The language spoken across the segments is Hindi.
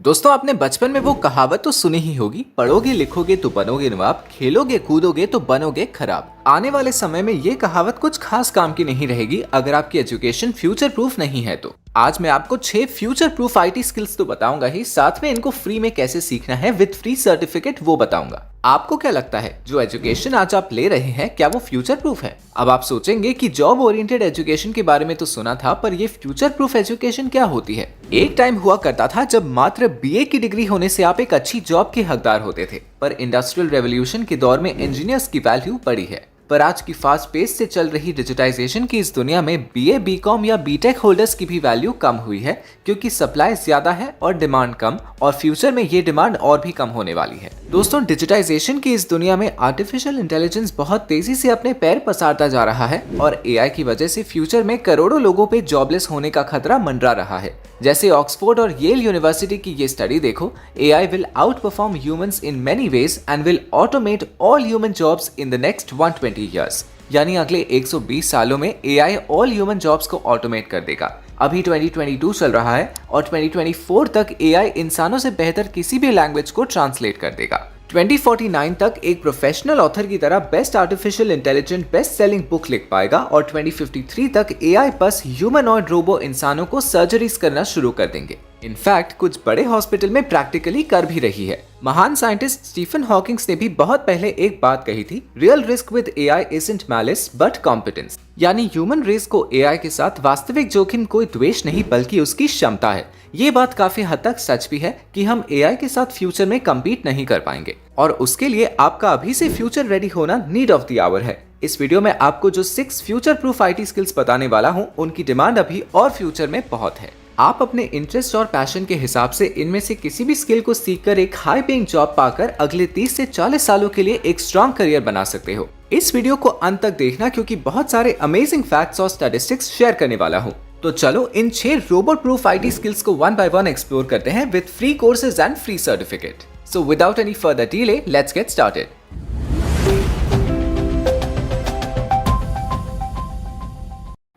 दोस्तों आपने बचपन में वो कहावत तो सुनी ही होगी, पढ़ोगे लिखोगे तो बनोगे नवाब, खेलोगे कूदोगे तो बनोगे खराब। आने वाले समय में ये कहावत कुछ खास काम की नहीं रहेगी अगर आपकी एजुकेशन फ्यूचर प्रूफ नहीं है तो। आज मैं आपको 6 फ्यूचर प्रूफ आईटी स्किल्स तो बताऊंगा ही, साथ में इनको फ्री में कैसे सीखना है विद फ्री सर्टिफिकेट वो बताऊंगा। आपको क्या लगता है जो एजुकेशन आज आप ले रहे हैं क्या वो फ्यूचर प्रूफ है? अब आप सोचेंगे कि जॉब ओरिएंटेड एजुकेशन के बारे में तो सुना था, पर ये फ्यूचर प्रूफ एजुकेशन क्या होती है? एक टाइम हुआ करता था जब मात्र बीए की डिग्री होने से आप एक अच्छी जॉब के हकदार होते थे, पर इंडस्ट्रियल रेवोल्यूशन के दौर में इंजीनियर्स की वैल्यू बढ़ी है। पर आज की फास्ट पेस से चल रही डिजिटाइजेशन की इस दुनिया में बीए, बीकॉम या बीटेक होल्डर्स की भी वैल्यू कम हुई है, क्योंकि सप्लाई ज्यादा है और डिमांड कम, और फ्यूचर में ये डिमांड और भी कम होने वाली है। दोस्तों, डिजिटाइजेशन की इस दुनिया में आर्टिफिशियल इंटेलिजेंस बहुत तेजी से अपने पैर पसारता जा रहा है और एआई की वजह से फ्यूचर में करोड़ों लोगों पे जॉबलेस होने का खतरा मंडरा रहा है। जैसे ऑक्सफोर्ड और येल यूनिवर्सिटी की ये स्टडी देखो, AI will out perform humans in many ways and will automate all human jobs in the next 120 years. यानी अगले 120 सालों में एआई ऑल ह्यूमन जॉब्स को ऑटोमेट कर देगा। अभी 2022 चल रहा है और 2024 तक एआई इंसानों से बेहतर किसी भी लैंग्वेज को ट्रांसलेट कर देगा। 2049 तक एक प्रोफेशनल ऑथर की तरह best artificial intelligent best selling book लिख पाएगा और 2053 तक एआई बस ह्यूमनॉइड रोबो इंसानों को सर्जरीज करना शुरू कर देंगे। इनफैक्ट कुछ बड़े हॉस्पिटल में प्रैक्टिकली कर भी रही है। महान साइंटिस्ट स्टीफन हॉकिंग्स ने भी बहुत पहले एक बात कही थी, real risk with AI isn't malice but competence. यानी ह्यूमन रेस को एआई के साथ वास्तविक जोखिम कोई द्वेष नहीं बल्कि उसकी क्षमता है। ये बात काफी हद तक सच भी है कि हम एआई के साथ फ्यूचर में कम्पीट नहीं कर पाएंगे, और उसके लिए आपका अभी से फ्यूचर रेडी होना नीड ऑफ द आवर है। इस वीडियो में आपको जो 6 फ्यूचर प्रूफ आईटी स्किल्स बताने वाला हूँ, उनकी डिमांड अभी और फ्यूचर में बहुत है। आप अपने इंटरेस्ट और पैशन के हिसाब से इनमें से किसी भी स्किल को सीखकर एक हाई पेइंग जॉब पाकर अगले 30 से 40 सालों के लिए एक स्ट्रॉन्ग करियर बना सकते हो। इस वीडियो को अंत तक देखना, क्योंकि बहुत सारे अमेजिंग फैक्ट्स और स्टैटिस्टिक्स शेयर करने वाला हूँ। तो चलो इन 6 रोबोट प्रूफ आईटी स्किल्स को 1 बाय 1 एक्सप्लोर करते हैं with free courses and free certificate. So without any further delay, let's get started.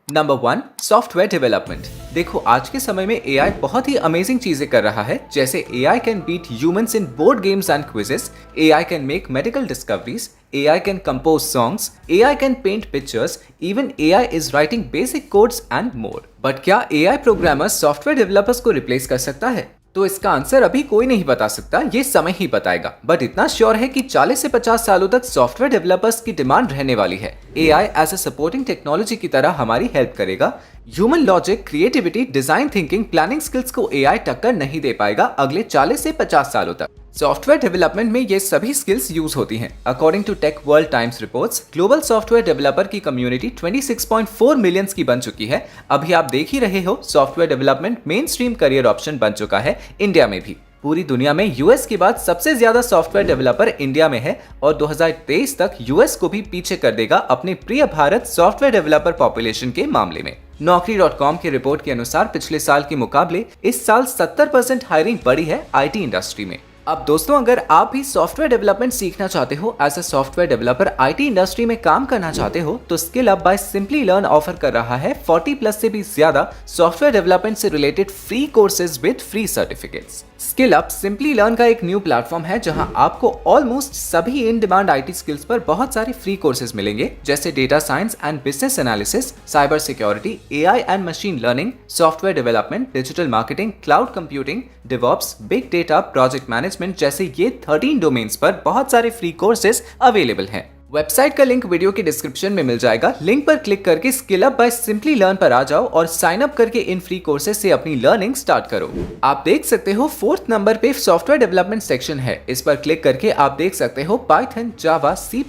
Number 1, software development. देखो, आज के समय में एआई बहुत ही अमेजिंग चीजें कर रहा है, जैसे AI can beat humans in board games and quizzes, AI can make medical discoveries, AI can compose songs, AI can paint pictures, even AI is writing basic codes and more. But क्या एआई प्रोग्रामर्स सॉफ्टवेयर डेवलपर्स को रिप्लेस कर सकता है? तो इसका आंसर अभी कोई नहीं बता सकता, ये समय ही बताएगा। बट इतना श्योर है कि 40 से 50 सालों तक सॉफ्टवेयर डेवलपर्स की डिमांड रहने वाली है। AI as a supporting technology की तरह हमारी हेल्प करेगा। Human logic, creativity, design thinking, planning skills को एआई टक्कर नहीं दे पाएगा अगले 40 से 50 सालों तक। सॉफ्टवेयर डेवलपमेंट में ये सभी स्किल्स यूज होती हैं। According to tech world times reports, global software developer की कम्युनिटी 26.4 मिलियंस की बन चुकी है। अभी आप देख ही रहे हो, software development main stream career option बन चुका है इंडिया में भी। पूरी दुनिया में यूएस के बाद सबसे ज्यादा सॉफ्टवेयर डेवलपर इंडिया में है और 2023 तक यूएस को भी पीछे कर देगा अपने प्रिय भारत सॉफ्टवेयर डेवलपर पॉपुलेशन के मामले में। Naukri.com की रिपोर्ट के अनुसार पिछले साल के मुकाबले इस साल 70% हायरिंग बढ़ी है आईटी इंडस्ट्री में। अब दोस्तों, अगर आप भी सॉफ्टवेयर डेवलपमेंट सीखना चाहते हो, as a software developer IT industry में काम करना चाहते हो, तो skill up by simply learn offer कर रहा है 40+ से भी ज्यादा सॉफ्टवेयर डेवलपमेंट से related free courses with free certificates. Skill up simply learn का एक न्यू प्लेटफॉर्म है जहां आपको ऑलमोस्ट सभी इन डिमांड आईटी स्किल्स पर बहुत सारे फ्री कोर्सेज मिलेंगे, जैसे data science and business analysis, cyber security, AI and machine learning, software development, digital marketing, cloud computing, DevOps, big data, project management जैसे ये 13 डोमेन्स पर बहुत सारे फ्री कोर्सेज अवेलेबल हैं। वेबसाइट का लिंक वीडियो के डिस्क्रिप्शन में मिल जाएगा। लिंक पर क्लिक करके skill up by simply learn पर आ जाओ और साइन अप करके इन फ्री कोर्सेज से अपनी लर्निंग स्टार्ट करो। आप देख सकते हो 4th नंबर पे सॉफ्टवेयर डेवलपमेंट सेक्शन है। इस पर क्लिक करके आप देख सकते हो Python, Java, C++,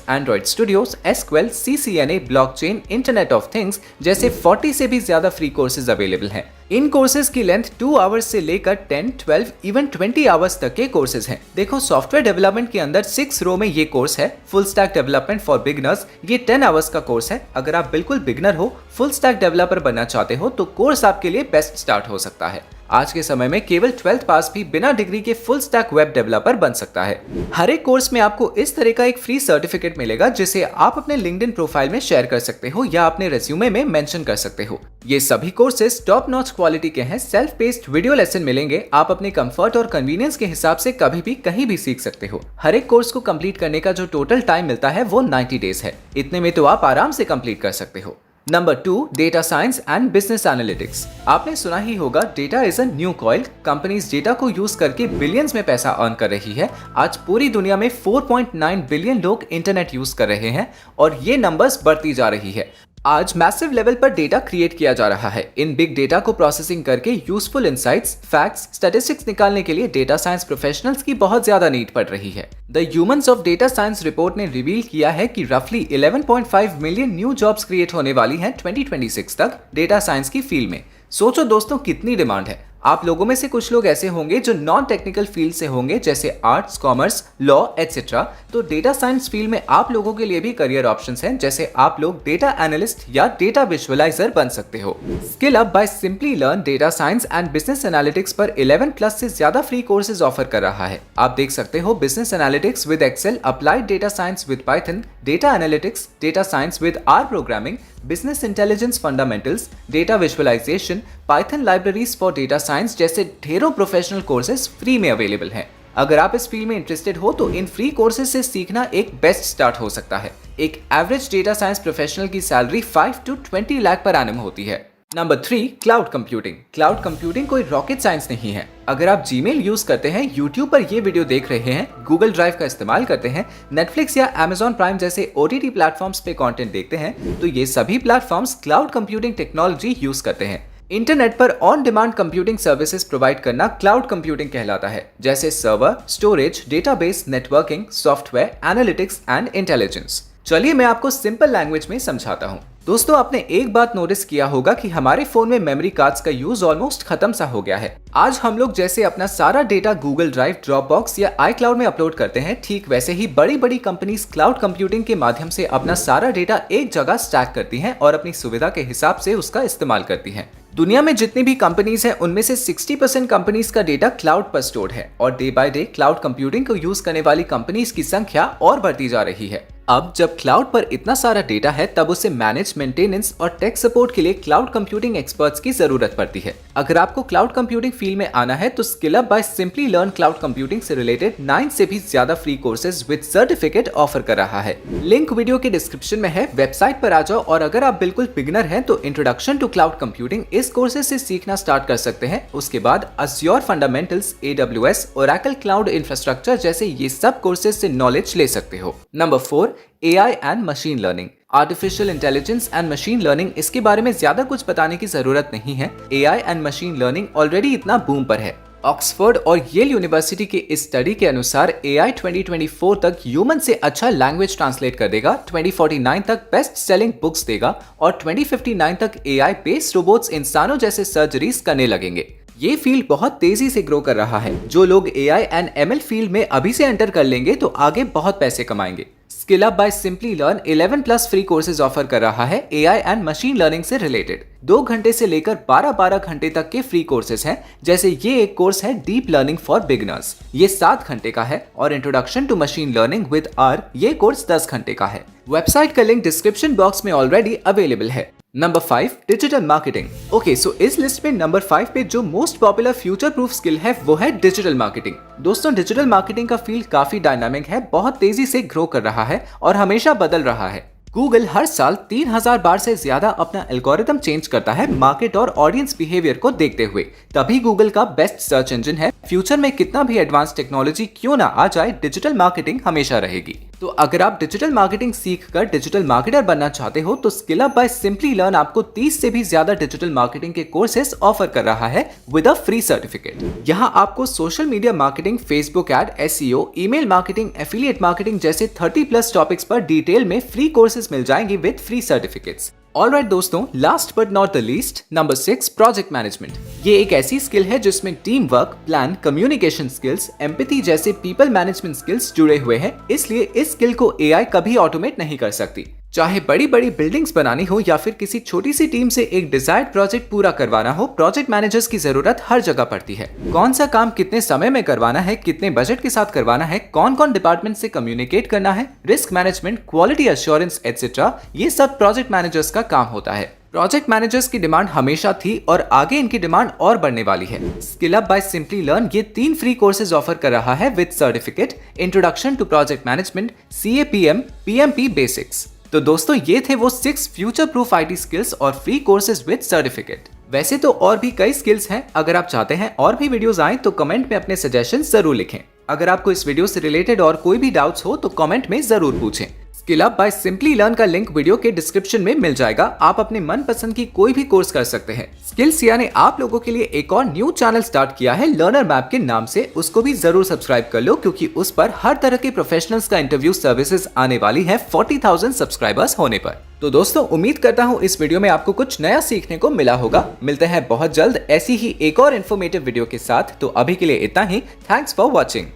Android studios, SQL, CCNA, blockchain, internet of things जैसे 40 से भी ज्यादा फ्री कोर्सेज अवेलेबल हैं। इन कोर्सेज की लेंथ 2 आवर्स से लेकर 10, 12, इवन 20 आवर्स तक के कोर्सेज हैं। देखो, सॉफ्टवेयर डेवलपमेंट के अंदर 6 रो में ये कोर्स है। Full stack development for beginners, ये 10 आवर्स का कोर्स है। अगर आप बिल्कुल बिगिनर हो, फुल स्टैक डेवलपर बनना चाहते हो, तो कोर्स आपके लिए बेस्ट स्टार्ट हो सकता है। आज के समय में केवल 12th पास भी बिना डिग्री के फुल स्टैक वेब डेवलपर बन सकता है। हर एक कोर्स में आपको इस तरह का एक फ्री सर्टिफिकेट मिलेगा जिसे आप अपने लिंक्डइन प्रोफाइल में शेयर कर सकते हो या अपने रेज्यूमे में मेंशन कर सकते हो। ये सभी कोर्सेज टॉप नॉच क्वालिटी के हैं। सेल्फ पेस्ड वीडियो लेसन मिलेंगे। आप अपने कंफर्ट और कन्वीनियंस के हिसाब से कभी भी कहीं भी सीख सकते हो। हर एक कोर्स को कंप्लीट करने का जो टोटल टाइम मिलता है वो 90 डेज है। इतने में तो आप आराम से कंप्लीट कर सकते हो। Number 2, data science and business analytics. आपने सुना ही होगा data is a new coil. Companies data को यूज करके बिलियंस में पैसा अर्न कर रही है। आज पूरी दुनिया में 4.9 बिलियन लोग इंटरनेट यूज कर रहे हैं और ये नंबर्स बढ़ती जा रही है। आज मैसिव लेवल पर डेटा क्रिएट किया जा रहा है। इन बिग डेटा को प्रोसेसिंग करके यूजफुल इंसाइट्स, फैक्ट्स, स्टैटिस्टिक्स निकालने के लिए डेटा साइंस प्रोफेशनल्स की बहुत ज्यादा नीड पड़ रही है। The humans of data science report ने रिवील किया है कि रफली 11.5 मिलियन न्यू जॉब्स क्रिएट होने वाली हैं 2026 तक डेटा साइंस की फील्ड में। सोचो दोस्तों कितनी डिमांड है। आप लोगों में से कुछ लोग ऐसे होंगे जो नॉन टेक्निकल फील्ड से होंगे जैसे आर्ट्स, कॉमर्स, लॉ एटसेट्रा। तो डेटा साइंस फील्ड में आप लोगों के लिए भी करियर ऑप्शंस हैं, जैसे आप लोग डेटा एनालिस्ट या डेटा विजुअलाइजर बन सकते हो। Skill up by simply learn data science and business analytics पर 11+ से ज्यादा फ्री कोर्सेज ऑफर कर रहा है। आप देख सकते हो business analytics with Excel, applied data science with Python, data analytics, data science with R programming, business intelligence fundamentals, data visualisation, Python libraries for data science जैसे ढेरों प्रोफेशनल कोर्सेज फ्री में अवेलेबल हैं। अगर आप इस फील्ड में इंटरेस्टेड हो तो इन फ्री कोर्सेज से सीखना एक बेस्ट स्टार्ट हो सकता है। एक एवरेज डेटा साइंस प्रोफेशनल की salary 5 to 20 lakh per annum होती है। Number 3, cloud computing. Cloud computing कोई रॉकेट साइंस नहीं है। अगर आप जीमेल यूज करते हैं, यूट्यूब पर ये वीडियो देख रहे हैं, गूगल ड्राइव का इस्तेमाल करते हैं, नेटफ्लिक्स या अमेजॉन प्राइम जैसे OTT प्लेटफॉर्म्स पे कंटेंट देखते हैं, तो ये सभी platforms cloud computing technology use करते हैं। इंटरनेट पर on demand computing services provide करना क्लाउड कंप्यूटिंग कहलाता है, जैसे server, storage, database, networking, software, analytics and intelligence. चलिए मैं आपको सिंपल लैंग्वेज में समझाता हूँ। दोस्तों आपने एक बात नोटिस किया होगा कि हमारे फोन में मेमोरी कार्ड्स का यूज ऑलमोस्ट खत्म सा हो गया है। आज हम लोग जैसे अपना सारा डेटा गूगल ड्राइव, ड्रॉपबॉक्स या iCloud में अपलोड करते हैं, ठीक वैसे ही बड़ी बड़ी कंपनीज क्लाउड कंप्यूटिंग के माध्यम से अपना सारा डेटा एक जगह स्टैक करती हैं और अपनी सुविधा के हिसाब से उसका इस्तेमाल करती हैं। दुनिया में जितनी भी कंपनीज हैं उनमें से 60% कंपनीज का डेटा क्लाउड पर स्टोर्ड है और day by day cloud computing को यूज करने वाली कंपनीज की संख्या और बढ़ती जा रही है। अब जब क्लाउड पर इतना सारा डेटा है तब उसे मैनेज, मेंटेनेंस और टेक सपोर्ट के लिए क्लाउड कंप्यूटिंग एक्सपर्ट्स की जरूरत पड़ती है। अगर आपको क्लाउड कंप्यूटिंग फील्ड में आना है तो skill up by simply learn cloud computing से रिलेटेड 9 से भी ज्यादा free courses with certificate offer कर रहा है। लिंक वीडियो के डिस्क्रिप्शन में है, वेबसाइट पर आ जाओ और अगर आप बिल्कुल बिगिनर हैं तो इंट्रोडक्शन टू क्लाउड कंप्यूटिंग इस कोर्सेज से सीखना स्टार्ट कर सकते हैं। उसके बाद Azure fundamentals, AWS, Oracle cloud infrastructure जैसे ये सब कोर्सेज से नॉलेज ले सकते हो। Number 4, AI and machine learning. Artificial intelligence and machine learning, इसके बारे में ज्यादा कुछ बताने की जरूरत नहीं है। AI and machine learning already इतना बूम पर है। ऑक्सफोर्ड और येल यूनिवर्सिटी के इस स्टडी के अनुसार AI 2024 तक ह्यूमन से अच्छा लैंग्वेज ट्रांसलेट कर देगा, 2049 तक बेस्ट सेलिंग बुक्स देगा और 2059 तक AI बेस्ड रोबोट्स इंसानों जैसे सर्जरीज करने लगेंगे। ये फील्ड बहुत तेजी से ग्रो कर रहा है। जो लोग AI एंड ML फील्ड में अभी से एंटर कर लेंगे तो आगे बहुत पैसे कमाएंगे। Skill up by simply learn 11+ free courses offer कर रहा है AI एंड मशीन लर्निंग से रिलेटेड। 2 घंटे से लेकर 12 घंटे तक के फ्री कोर्सेज हैं, जैसे ये एक कोर्स है डीप लर्निंग फॉर बिगिनर्स, ये 7 घंटे का है और introduction to machine learning with R, ये कोर्स 10 घंटे का है। वेबसाइट का लिंक डिस्क्रिप्शन बॉक्स में ऑलरेडी अवेलेबल है। Number 5, digital marketing. Okay, so इस लिस्ट में नंबर 5 पे जो most popular future proof skill है वो है डिजिटल मार्केटिंग। दोस्तों डिजिटल मार्केटिंग का फील्ड काफी डायनामिक है, बहुत तेजी से ग्रो कर रहा है और हमेशा बदल रहा है। गूगल हर साल 3000 बार से ज्यादा अपना एल्गोरिथम चेंज करता है मार्केट और ऑडियंस बिहेवियर को देखते हुए, तभी गूगल का बेस्ट सर्च इंजन है। फ्यूचर में कितना भी एडवांस टेक्नोलॉजी क्यों ना आ जाए, डिजिटल मार्केटिंग हमेशा रहेगी। तो अगर आप डिजिटल मार्केटिंग सीखकर डिजिटल मार्केटर बनना चाहते हो तो skill up by simply learn आपको 30 से भी ज्यादा डिजिटल मार्केटिंग के कोर्सेज ऑफर कर रहा है विद अ फ्री सर्टिफिकेट। यहाँ आपको social media marketing, Facebook ad, SEO, email marketing, affiliate marketing जैसे 30+ टॉपिक्स पर डिटेल में फ्री कोर्सेज मिल जाएंगे विद फ्री सर्टिफिकेट्स। ऑलराइट दोस्तों, last but not the least, number 6, project management. ये एक ऐसी स्किल है जिसमें team work, plan, communication skills, empathy जैसे पीपल मैनेजमेंट स्किल्स जुड़े हुए हैं, इसलिए इस स्किल को AI कभी ऑटोमेट नहीं कर सकती। चाहे बड़ी बड़ी बिल्डिंग्स बनानी हो या फिर किसी छोटी सी टीम से एक डिजायर्ड प्रोजेक्ट पूरा करवाना हो, प्रोजेक्ट मैनेजर्स की जरूरत हर जगह पड़ती है। कौन सा काम कितने समय में करवाना है, कितने बजट के साथ करवाना है, कौन कौन डिपार्टमेंट से कम्युनिकेट करना है, risk management, quality assurance etcetera, ये सब प्रोजेक्ट मैनेजर्स का काम होता है। प्रोजेक्ट मैनेजर्स की डिमांड हमेशा थी और आगे इनकी डिमांड और बढ़ने वाली है। Skill up by simply learn ये 3 फ्री कोर्सेज ऑफर कर रहा है with certificate, introduction to project management, CAPM, PMP basics. तो दोस्तों ये थे वो 6 फ्यूचर प्रूफ IT स्किल्स और फ्री कोर्सेज विद सर्टिफिकेट। वैसे तो और भी कई स्किल्स हैं, अगर आप चाहते हैं और भी वीडियोस आएं तो कमेंट में अपने सजेशन जरूर लिखें। अगर आपको इस वीडियो से रिलेटेड और कोई भी डाउट्स हो तो कमेंट में जरूर पूछें। Skill up by simply learn का लिंक वीडियो के डिस्क्रिप्शन में मिल जाएगा। आप अपने मनपसंद की कोई भी कोर्स कर सकते हैं। स्किल्स ने आप लोगों के लिए एक और न्यू चैनल स्टार्ट किया है लर्नर मैप के नाम से, उसको भी जरूर सब्सक्राइब कर लो क्योंकि उस पर हर तरह के प्रोफेशनल्स का इंटरव्यू सर्विसेज आने वाली है 40,000 सब्सक्राइबर्स होने पर। तो दोस्तों उम्मीद करता हूँ इस वीडियो में आपको कुछ नया सीखने को मिला होगा। मिलते हैं बहुत जल्द ऐसी ही एक और इन्फॉर्मेटिव वीडियो के साथ। तो अभी के लिए इतना ही। Thanks for watching.